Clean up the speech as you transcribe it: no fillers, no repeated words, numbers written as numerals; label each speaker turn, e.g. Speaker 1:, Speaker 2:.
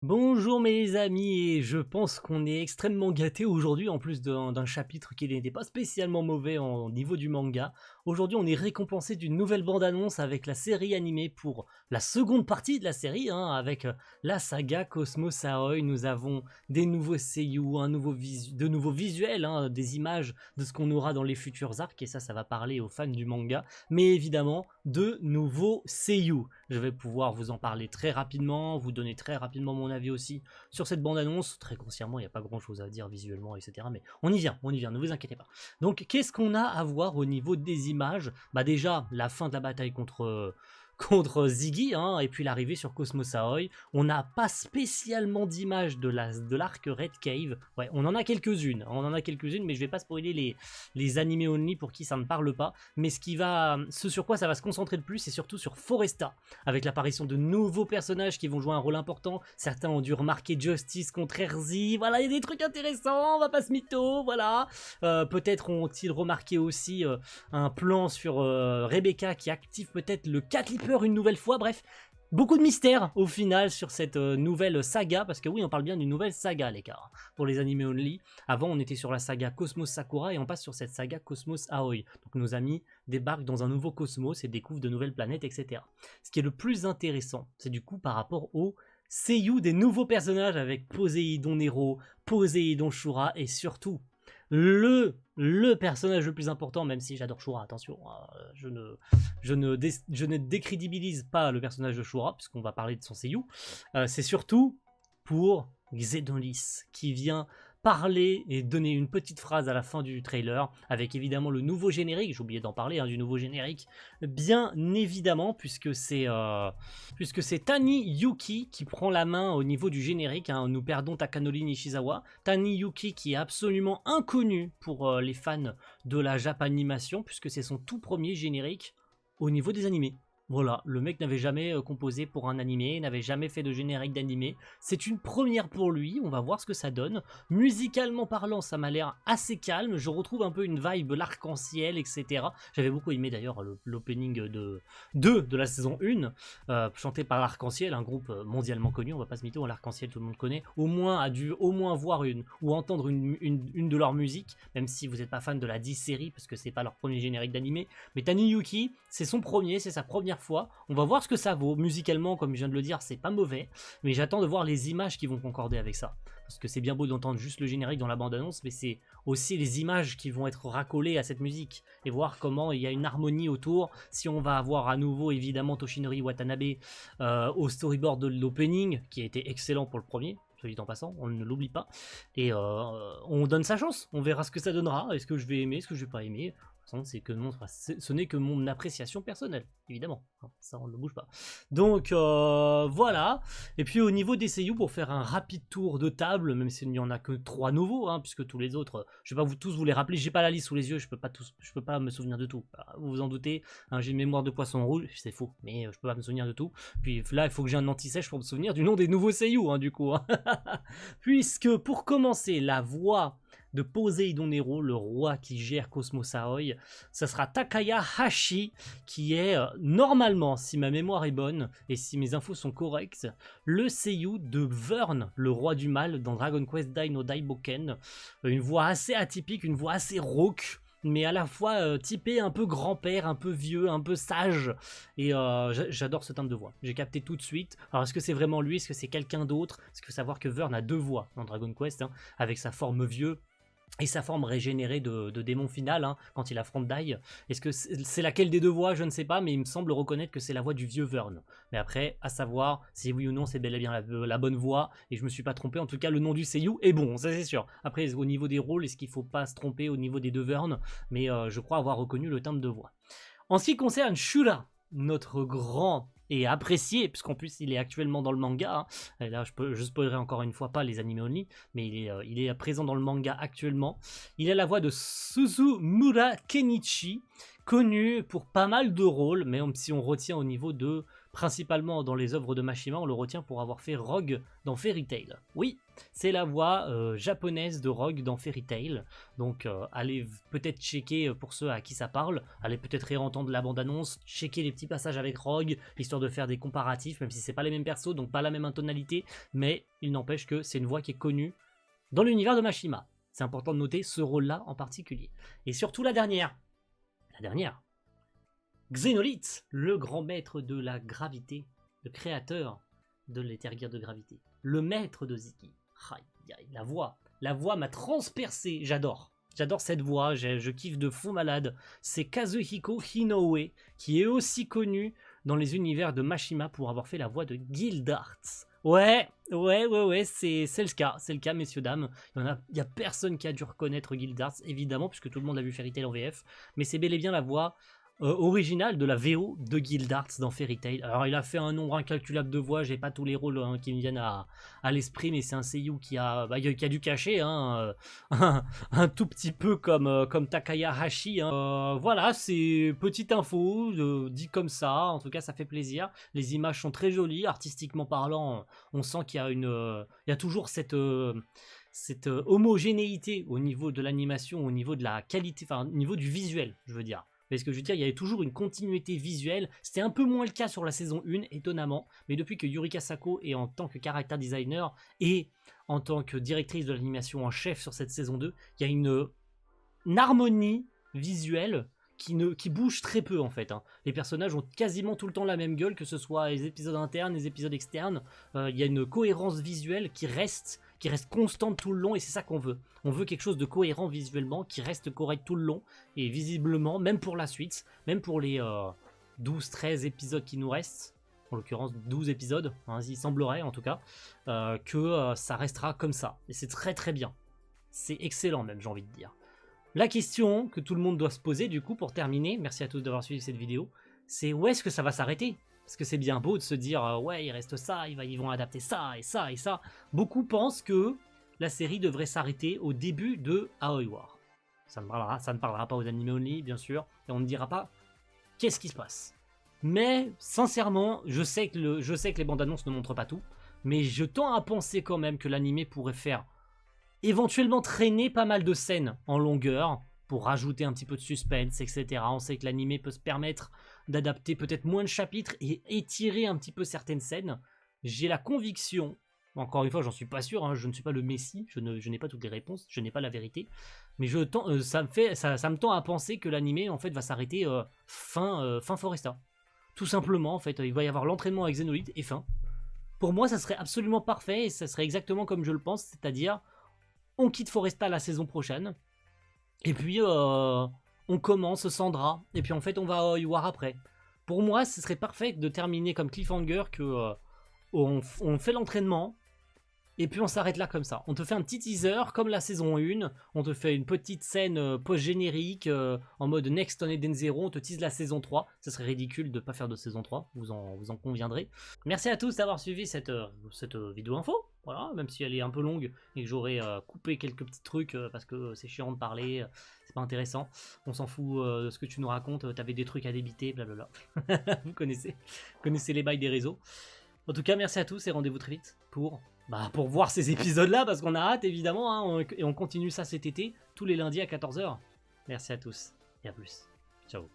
Speaker 1: Bonjour mes amis, et je pense qu'on est extrêmement gâtés aujourd'hui, en plus d'un chapitre qui n'était pas spécialement mauvais au niveau du manga. Aujourd'hui on est récompensé d'une nouvelle bande-annonce avec la série animée pour la seconde partie de la série, avec la saga Cosmos Aoi. Nous avons des nouveaux seiyuu, de nouveaux visuels, des images de ce qu'on aura dans les futurs arcs, et ça va parler aux fans du manga, mais évidemment de nouveaux seiyuu. Je vais pouvoir vous en parler très rapidement, vous donner très rapidement mon avis aussi sur cette bande-annonce. Très grossièrement, il n'y a pas grand-chose à dire visuellement, etc. Mais on y vient, ne vous inquiétez pas. Donc, qu'est-ce qu'on a à voir au niveau des images? Bah déjà, la fin de la bataille contre Ziggy, et puis l'arrivée sur Cosmos Aoi. On n'a pas spécialement d'images de l'arc Red Cave. Ouais, on en a quelques-unes, mais je vais pas spoiler les animés only pour qui ça ne parle pas. Mais ce sur quoi ça va se concentrer le plus, c'est surtout sur Foresta, avec l'apparition de nouveaux personnages qui vont jouer un rôle important. Certains ont dû remarquer Justice contre Erzi. Voilà, il y a des trucs intéressants, on va pas se mytho, voilà. Peut-être ont-ils remarqué aussi un plan sur Rebecca qui active peut-être le Cat Leaper une nouvelle fois. Bref, beaucoup de mystères au final sur cette nouvelle saga, parce que oui, on parle bien d'une nouvelle saga, les gars, pour les animés only. Avant, on était sur la saga Cosmos Sakura et on passe sur cette saga Cosmos Aoi. Donc nos amis débarquent dans un nouveau cosmos et découvrent de nouvelles planètes, etc. Ce qui est le plus intéressant, c'est du coup par rapport au seiyuu des nouveaux personnages avec Poséidon Nero, Poséidon Shura et surtout le personnage le plus important, même si j'adore Shura, attention, je ne décrédibilise pas le personnage de Shura, puisqu'on va parler de son seiyuu, c'est surtout pour Xedonis, qui vient parler et donner une petite phrase à la fin du trailer, avec évidemment le nouveau générique, j'ai oublié d'en parler, du nouveau générique, bien évidemment, puisque c'est Tani Yuki qui prend la main au niveau du générique, nous perdons Takanori Nishizawa, Tani Yuki qui est absolument inconnu pour les fans de la Japanimation, puisque c'est son tout premier générique au niveau des animés. Voilà, le mec n'avait jamais composé pour un animé, n'avait jamais fait de générique d'animé. C'est une première pour lui, on va voir ce que ça donne. Musicalement parlant, ça m'a l'air assez calme. Je retrouve un peu une vibe l'arc-en-ciel, etc. J'avais beaucoup aimé d'ailleurs l'opening de la saison 1, chanté par l'Arc-en-Ciel, un groupe mondialement connu, on va pas se mytho, l'Arc-en-Ciel tout le monde connaît. Au moins a dû au moins voir ou entendre une de leurs musiques, même si vous n'êtes pas fan de la 10 série, parce que c'est pas leur premier générique d'animé. Mais Tani Yuki, c'est son premier, c'est sa première fois. On va voir ce que ça vaut. Musicalement, comme je viens de le dire, c'est pas mauvais, mais j'attends de voir les images qui vont concorder avec ça. Parce que c'est bien beau d'entendre juste le générique dans la bande-annonce, mais c'est aussi les images qui vont être racolées à cette musique, et voir comment il y a une harmonie autour. Si on va avoir à nouveau, évidemment, Toshinori Watanabe au storyboard de l'opening, qui a été excellent pour le premier, soit dit en passant, on ne l'oublie pas, et on donne sa chance, on verra ce que ça donnera, est-ce que je vais aimer, est-ce que je vais pas aimer. Ce n'est que mon appréciation personnelle, évidemment. Ça, on ne bouge pas. Donc, voilà. Et puis, au niveau des seiyuu, pour faire un rapide tour de table, même s'il n'y en a que 3 nouveaux, puisque tous les autres, je vais pas tous vous les rappeler. J'ai pas la liste sous les yeux, je peux pas me souvenir de tout. Vous vous en doutez, j'ai une mémoire de poisson rouge, c'est faux, mais je peux pas me souvenir de tout. Puis là, il faut que j'ai un anti-sèche pour me souvenir du nom des nouveaux seiyuu, du coup. Puisque, pour commencer, la voix de Poséidon Nero, le roi qui gère Cosmos Aoi, ça sera Takaya Hashi, qui est normalement, si ma mémoire est bonne et si mes infos sont correctes, le seiyuu de Vern, le roi du mal dans Dragon Quest Dai no Daiboken. Une voix assez atypique, une voix assez rauque, mais à la fois typé un peu grand-père, un peu vieux, un peu sage, et j'adore ce timbre de voix. J'ai capté tout de suite. Alors est-ce que c'est vraiment lui, est-ce que c'est quelqu'un d'autre? Parce qu'il faut savoir que Vern a 2 voix dans Dragon Quest, avec sa forme vieux et sa forme régénérée de démon final, quand il affronte Dai. Est-ce que c'est laquelle des 2 voix? Je ne sais pas, mais il me semble reconnaître que c'est la voix du vieux Vern. Mais après, à savoir si oui ou non c'est bel et bien la bonne voix, et je me suis pas trompé. En tout cas, le nom du seiyuu est bon, ça c'est sûr. Après, au niveau des rôles, est-ce qu'il faut pas se tromper au niveau des 2 Vern? Mais je crois avoir reconnu le timbre de voix. En ce qui concerne Shura, notre grand et apprécié, puisqu'en plus il est actuellement dans le manga, et là je spoilerai encore une fois pas les animés only, mais il est présent dans le manga actuellement. Il a la voix de Suzumura Kenichi, connu pour pas mal de rôles, mais si on retient au niveau de principalement dans les œuvres de Mashima, on le retient pour avoir fait Rogue dans Fairy Tail. Oui, c'est la voix japonaise de Rogue dans Fairy Tail, donc allez peut-être checker pour ceux à qui ça parle, allez peut-être réentendre la bande-annonce, checker les petits passages avec Rogue, histoire de faire des comparatifs, même si c'est pas les mêmes persos, donc pas la même tonalité, mais il n'empêche que c'est une voix qui est connue dans l'univers de Mashima. C'est important de noter ce rôle-là en particulier. Et surtout la dernière, Xénolith, le grand maître de la gravité, le créateur de l'Ethergear de gravité, le maître de Ziki. La voix m'a transpercé, j'adore cette voix, je kiffe de fou malade. C'est Kazuhiko Inoue, qui est aussi connu dans les univers de Mashima pour avoir fait la voix de Gildarts. Ouais, c'est le cas, messieurs, dames. Il y a personne qui a dû reconnaître Gildarts, évidemment, puisque tout le monde a vu Fairy Tail en VF, mais c'est bel et bien la voix originale de la VO de Gildarts dans Fairy Tail. Alors il a fait un nombre incalculable de voix, j'ai pas tous les rôles qui me viennent à l'esprit, mais c'est un seiyuu qui a du cachet, un tout petit peu comme Takaya Hashi. Voilà, c'est petite info, dit comme ça, en tout cas ça fait plaisir. Les images sont très jolies, artistiquement parlant, on sent qu'il y a il y a toujours cette homogénéité au niveau de l'animation, au niveau de la qualité, enfin au niveau du visuel, je veux dire. Mais ce que je veux dire, il y avait toujours une continuité visuelle. C'était un peu moins le cas sur la saison 1, étonnamment. Mais depuis que Yurika Sako est en tant que character designer et en tant que directrice de l'animation en chef sur cette saison 2, il y a une harmonie visuelle qui bouge très peu en fait. Les personnages ont quasiment tout le temps la même gueule, que ce soit les épisodes internes, les épisodes externes. Il y a une cohérence visuelle qui reste constante tout le long, et c'est ça qu'on veut. On veut quelque chose de cohérent visuellement, qui reste correct tout le long, et visiblement, même pour la suite, même pour les 12-13 épisodes qui nous restent, en l'occurrence 12 épisodes, il semblerait en tout cas, que ça restera comme ça. Et c'est très très bien. C'est excellent même, j'ai envie de dire. La question que tout le monde doit se poser du coup pour terminer, merci à tous d'avoir suivi cette vidéo, c'est où est-ce que ça va s'arrêter? Parce que c'est bien beau de se dire ouais il reste ça, ils vont adapter ça et ça et ça. Beaucoup pensent que la série devrait s'arrêter au début de Aoi War. Ça ne parlera pas aux animés only bien sûr, et on ne dira pas qu'est-ce qui se passe. Mais sincèrement, je sais que les bandes annonces ne montrent pas tout, mais je tends à penser quand même que l'animé pourrait faire éventuellement traîner pas mal de scènes en longueur pour rajouter un petit peu de suspense, etc. On sait que l'animé peut se permettre d'adapter peut-être moins de chapitres et étirer un petit peu certaines scènes. J'ai la conviction, encore une fois j'en suis pas sûr, je ne suis pas le messie, je n'ai pas toutes les réponses, je n'ai pas la vérité, mais ça me tend à penser que l'animé en fait va s'arrêter fin Foresta. Tout simplement en fait, il va y avoir l'entraînement avec Xénolith et fin. Pour moi ça serait absolument parfait et ça serait exactement comme je le pense, c'est-à-dire on quitte Foresta la saison prochaine, et puis on commence Sandra, et puis en fait on va à War après. Pour moi, ce serait parfait de terminer comme cliffhanger que on fait l'entraînement, et puis on s'arrête là comme ça. On te fait un petit teaser comme la saison 1, on te fait une petite scène post-générique en mode Next on Eden Zero, on te tease la saison 3. Ce serait ridicule de ne pas faire de saison 3, vous en conviendrez. Merci à tous d'avoir suivi cette vidéo info. Voilà, même si elle est un peu longue et que j'aurais coupé quelques petits trucs parce que c'est chiant de parler, c'est pas intéressant. On s'en fout de ce que tu nous racontes, t'avais des trucs à débiter, blablabla. Vous connaissez les bails des réseaux. En tout cas, merci à tous et rendez-vous très vite pour voir ces épisodes-là, parce qu'on a hâte évidemment, et on continue ça cet été, tous les lundis à 14 h. Merci à tous et à plus. Ciao.